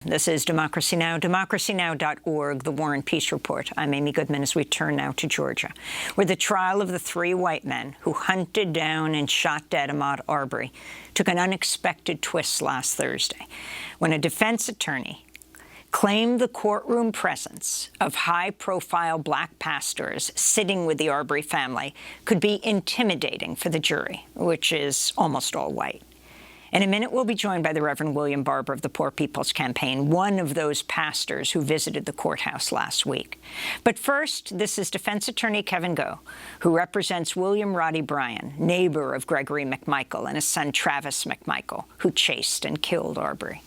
This is Democracy Now!, democracynow.org, The War and Peace Report. I'm Amy Goodman as we turn now to Georgia, where the trial of the three white men who hunted down and shot dead Ahmaud Arbery took an unexpected twist last Thursday, when a defense attorney claimed the courtroom presence of high-profile black pastors sitting with the Arbery family could be intimidating for the jury, which is almost all white. In a minute, we'll be joined by the Reverend William Barber of the Poor People's Campaign, one of those pastors who visited the courthouse last week. But first, this is defense attorney Kevin Go, who represents William Roddy Bryan, neighbor of Gregory McMichael and his son Travis McMichael, who chased and killed Arbery.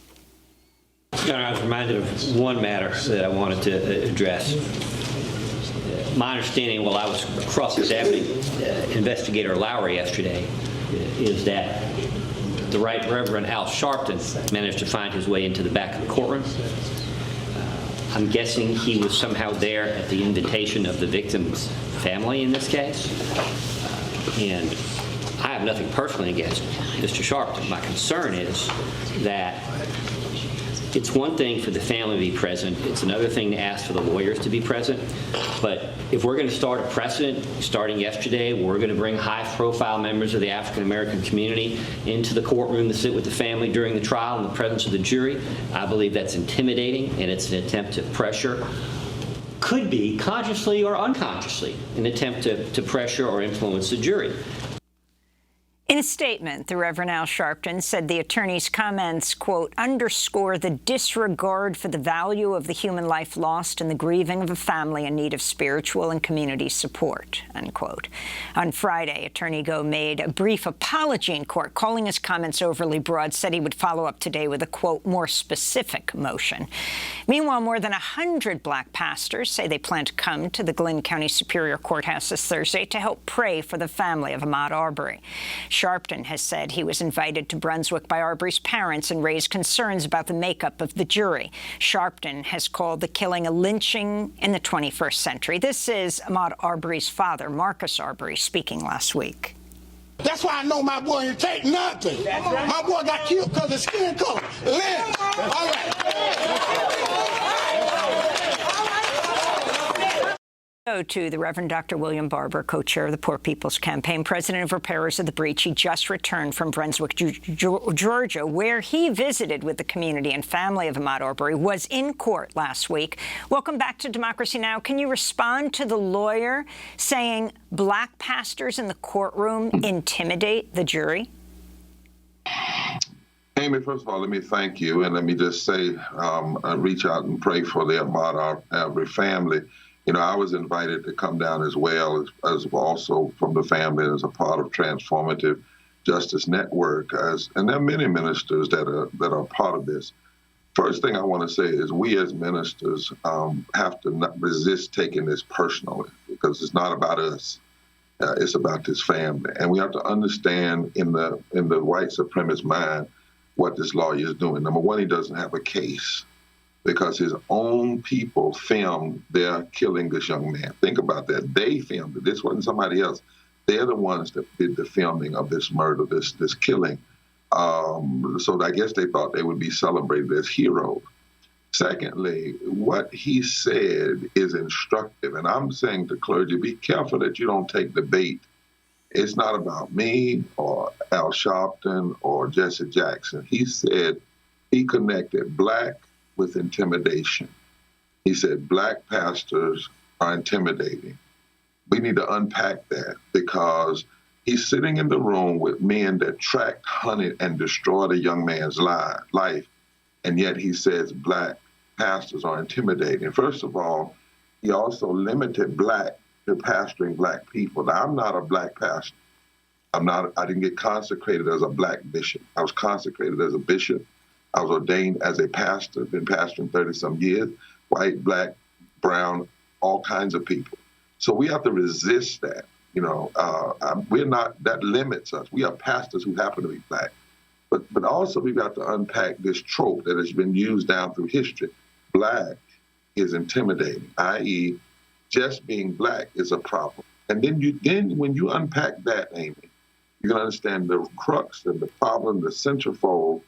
Your Honor, I was reminded of one matter that I wanted to address. My understanding while I was cross-examining Investigator Lowry yesterday is that the Right Reverend Al Sharpton managed to find his way into the back of the courtroom. I'm guessing he was somehow there at the invitation of the victim's family in this case. And I have nothing personally against Mr. Sharpton. My concern is that it's one thing for the family to be present. It's another thing to ask for the lawyers to be present. But if we're going to start a precedent, starting yesterday, we're going to bring high-profile members of the African-American community into the courtroom to sit with the family during the trial in the presence of the jury, I believe that's intimidating, and it's an attempt to pressure, could be consciously or unconsciously, an attempt to pressure or influence the jury. In a statement, the Reverend Al Sharpton said the attorney's comments, quote, underscore the disregard for the value of the human life lost and the grieving of a family in need of spiritual and community support, unquote. On Friday, Attorney Go made a brief apology in court, calling his comments overly broad, said he would follow up today with a, quote, more specific motion. Meanwhile, more than 100 black pastors say they plan to come to the Glynn County Superior Courthouse this Thursday to help pray for the family of Ahmaud Arbery. Sharpton has said he was invited to Brunswick by Arbery's parents and raised concerns about the makeup of the jury. Sharpton has called the killing a lynching in the 21st century. This is Ahmaud Arbery's father, Marcus Arbery, speaking last week. That's why I know my boy didn't take nothing. Right. My boy got killed because of skin color. Lynch. All right. Go to the Reverend Dr. William Barber, co-chair of the Poor People's Campaign, president of Repairers of the Breach. He just returned from Brunswick, Georgia, where he visited with the community and family of Ahmaud Arbery, was in court last week. Welcome back to Democracy Now! Can you respond to the lawyer saying black pastors in the courtroom intimidate the jury? Amy, first of all, let me thank you, and let me just say, reach out and pray for the Ahmaud Arbery family. You know, I was invited to come down as well as also from the family as a part of Transformative Justice Network. And there are many ministers that are part of this. First thing I want to say is we as ministers have to not resist taking this personally, because it's not about us. It's about this family. And we have to understand in the white supremacist mind what this lawyer is doing. Number one, he doesn't have a case, because his own people filmed their killing this young man. Think about that. They filmed it. This wasn't somebody else. They're the ones that did the filming of this murder, this killing. So I guess they thought they would be celebrated as heroes. Secondly, what he said is instructive. And I'm saying to clergy, be careful that you don't take the bait. It's not about me or Al Sharpton or Jesse Jackson. He said he connected black with intimidation. He said black pastors are intimidating. We need to unpack that, because he's sitting in the room with men that tracked, hunted, and destroyed a young man's life, and yet he says black pastors are intimidating. First of all, he also limited black to pastoring black people. Now, I'm not a black pastor. I didn't get consecrated as a black bishop. I was consecrated as a bishop. I was ordained as a pastor, been pastoring 30-some years, white, black, brown, all kinds of people. So we have to resist that. You know, we're not, that limits us. We are pastors who happen to be black. But also we've got to unpack this trope that has been used down through history. Black is intimidating, i.e., just being black is a problem. And then when you unpack that, Amy, you can understand the crux and the problem, the centerfold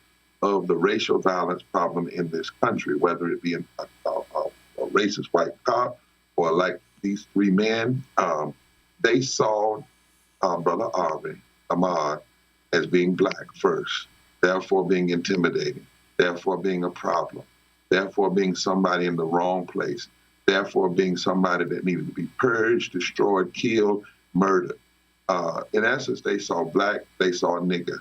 of the racial violence problem in this country, whether it be a racist white cop or like these three men. They saw Brother Arbery, Ahmaud, as being black first, therefore being intimidating, therefore being a problem, therefore being somebody in the wrong place, therefore being somebody that needed to be purged, destroyed, killed, murdered. In essence, they saw black, they saw a nigger,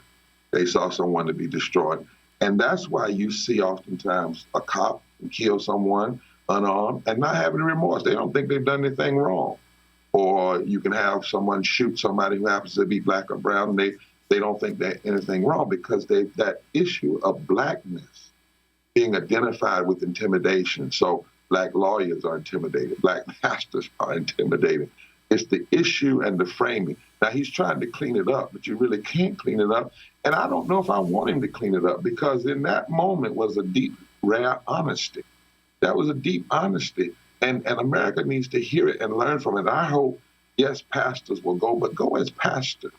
they saw someone to be destroyed. And that's why you see oftentimes a cop kill someone unarmed and not have any remorse. They don't think they've done anything wrong. Or you can have someone shoot somebody who happens to be black or brown, and they don't think that anything wrong because that issue of blackness being identified with intimidation. So black lawyers are intimidated, black pastors are intimidated. It's the issue and the framing. Now, he's trying to clean it up, but you really can't clean it up. And I don't know if I want him to clean it up, because in that moment was a deep, rare honesty. That was a deep honesty. And America needs to hear it and learn from it. I hope, yes, pastors will go, but go as pastors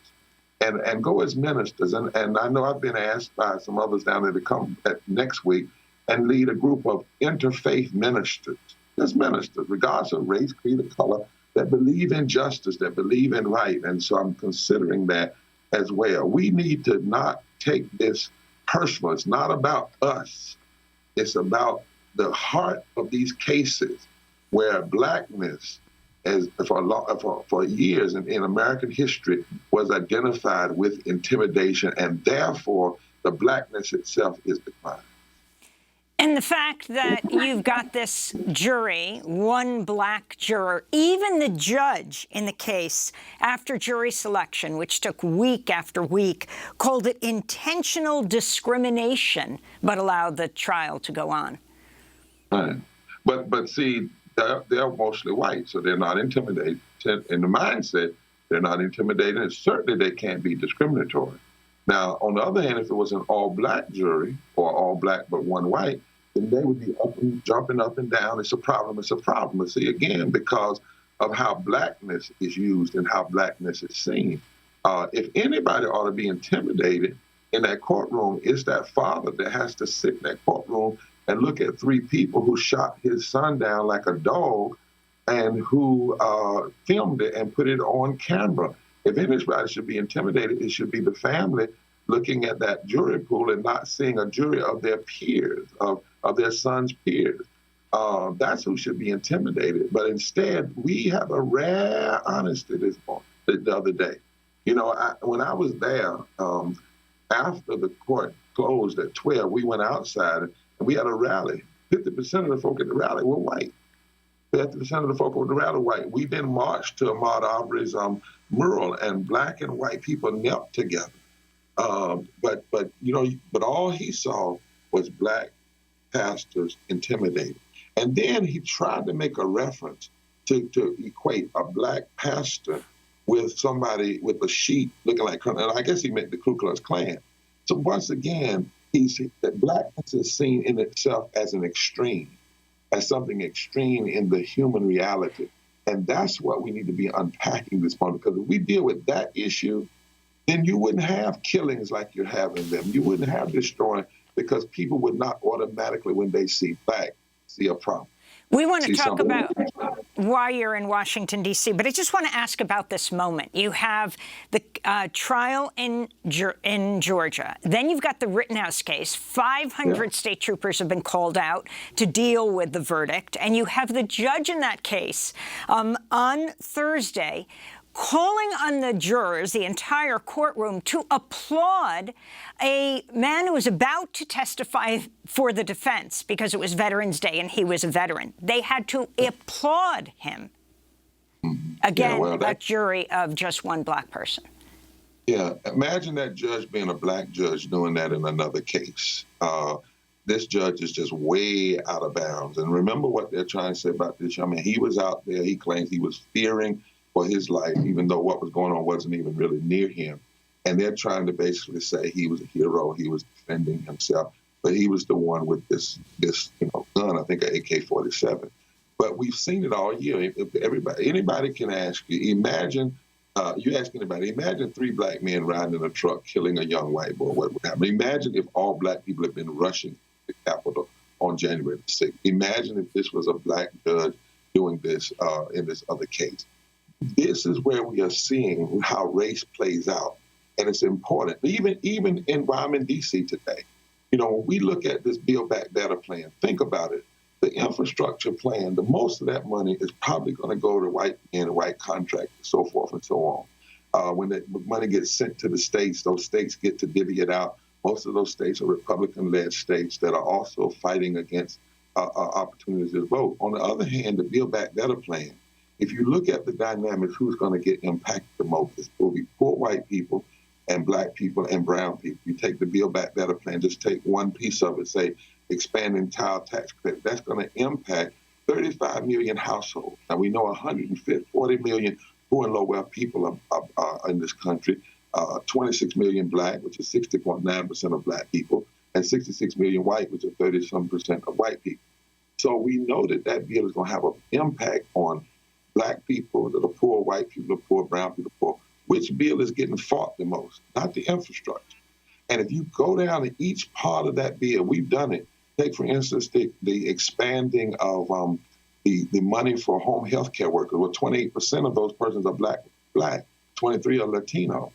and go as ministers. And I know I've been asked by some others down there to come next week and lead a group of interfaith ministers, just ministers, regardless of race, creed, or color, that believe in justice, that believe in right. And so I'm considering that as well. We need to not take this personal. It's not about us. It's about the heart of these cases where blackness, as for years in American history, was identified with intimidation, and therefore the blackness itself is declining. And the fact that you've got this jury, one black juror, even the judge in the case after jury selection, which took week after week, called it intentional discrimination, but allowed the trial to go on. Right. But see, they're mostly white, so they're not intimidated. In the mindset, they're not intimidated, and certainly they can't be discriminatory. Now, on the other hand, if it was an all-black jury, or all black but one white, then they would be jumping up and down. It's a problem, it's a problem. But see, again, because of how blackness is used and how blackness is seen, if anybody ought to be intimidated in that courtroom, it's that father that has to sit in that courtroom and look at three people who shot his son down like a dog and who filmed it and put it on camera. If anybody should be intimidated, it should be the family looking at that jury pool and not seeing a jury of their peers, of their son's peers. That's who should be intimidated. But instead, we have a rare honesty this morning, the other day. You know, when I was there, after the court closed at 12, we went outside and we had a rally. 50% of the folk at the rally were white. 50% of the folk at the rally were white. We then marched to Ahmaud Arbery's mural, and black and white people knelt together. But all he saw was black pastors intimidated. And then he tried to make a reference to equate a black pastor with somebody with a sheet looking like, and I guess he meant the Ku Klux Klan. So once again, that blackness is seen in itself as an extreme, as something extreme in the human reality. And that's what we need to be unpacking this morning, because if we deal with that issue, then you wouldn't have killings like you're having them. You wouldn't have destroying, because people would not automatically, when they see black, see a problem. We want to talk about why you're in Washington, D.C., but I just want to ask about this moment. You have the trial in Georgia. Then you've got the Rittenhouse case. 500 state troopers have been called out to deal with the verdict. And you have the judge in that case on Thursday calling on the jurors, the entire courtroom, to applaud a man who was about to testify for the defense because it was Veterans Day and he was a veteran. They had to applaud him. Again, a jury of just one black person. Yeah, imagine that judge being a black judge doing that in another case. This judge is just way out of bounds. And remember what they're trying to say about this. I mean, he was out there. He claims he was fearing for his life, even though what was going on wasn't even really near him. And they're trying to basically say he was a hero, he was defending himself, but he was the one with this gun, I think an AK-47. But we've seen it all year. If anybody can ask you, imagine You ask anybody, imagine 3 black men riding in a truck killing a young white boy. What would happen? Imagine if all black people had been rushing to the Capitol on January the 6th. Imagine if this was a black judge doing this in this other case. This is where we are seeing how race plays out, and it's important. Even while I'm in D.C. today, you know, when we look at this Build Back Better plan, think about it. The infrastructure plan, the most of that money is probably going to go to white men, white contractors, so forth and so on. When the money gets sent to the states, those states get to divvy it out. Most of those states are Republican-led states that are also fighting against opportunities to vote. On the other hand, the Build Back Better plan, if you look at the dynamics, who's going to get impacted the most? It will be poor white people and black people and brown people. You take the Build Back Better plan, just take one piece of it, say, expanding child tax credit. That's going to impact 35 million households. Now, we know 140 million poor and low-wealth people are in this country, 26 million black, which is 60.9% of black people, and 66 million white, which is 30-some% of white people. So we know that that bill is going to have an impact on black people that are poor, white people that are poor, brown people that are poor. Which bill is getting fought the most? Not the infrastructure. And if you go down to each part of that bill, we've done it. Take, for instance, the expanding of the money for home health care workers. Well, 28% of those persons are black, 23 are Latino.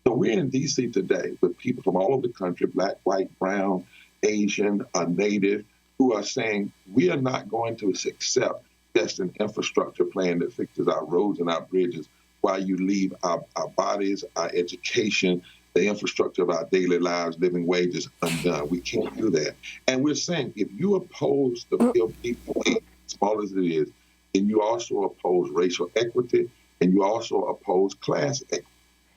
So we're in D.C. today with people from all over the country, black, white, brown, Asian, Native, who are saying we are not going to accept just an infrastructure plan that fixes our roads and our bridges while you leave our bodies, our education, the infrastructure of our daily lives, living wages undone. We can't do that. And we're saying if you oppose the bill, as small as it is, then you also oppose racial equity and you also oppose class equity.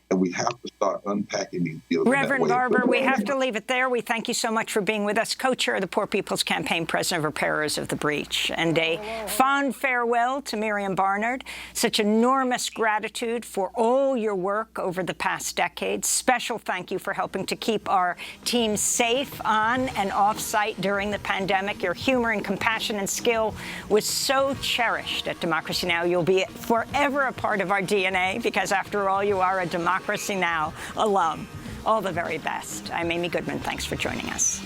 And we have to start unpacking these bills. Reverend Barber, we have to leave it there. We thank you so much for being with us, co-chair of the Poor People's Campaign, president of Repairers of the Breach. And a fond farewell to Miriam Barnard. Such enormous gratitude for all your work over the past decade. Special thank you for helping to keep our team safe on and off-site during the pandemic. Your humor and compassion and skill was so cherished at Democracy Now! You'll be forever a part of our DNA because, after all, you are a Democracy Now! Alum. All the very best. I'm Amy Goodman. Thanks for joining us.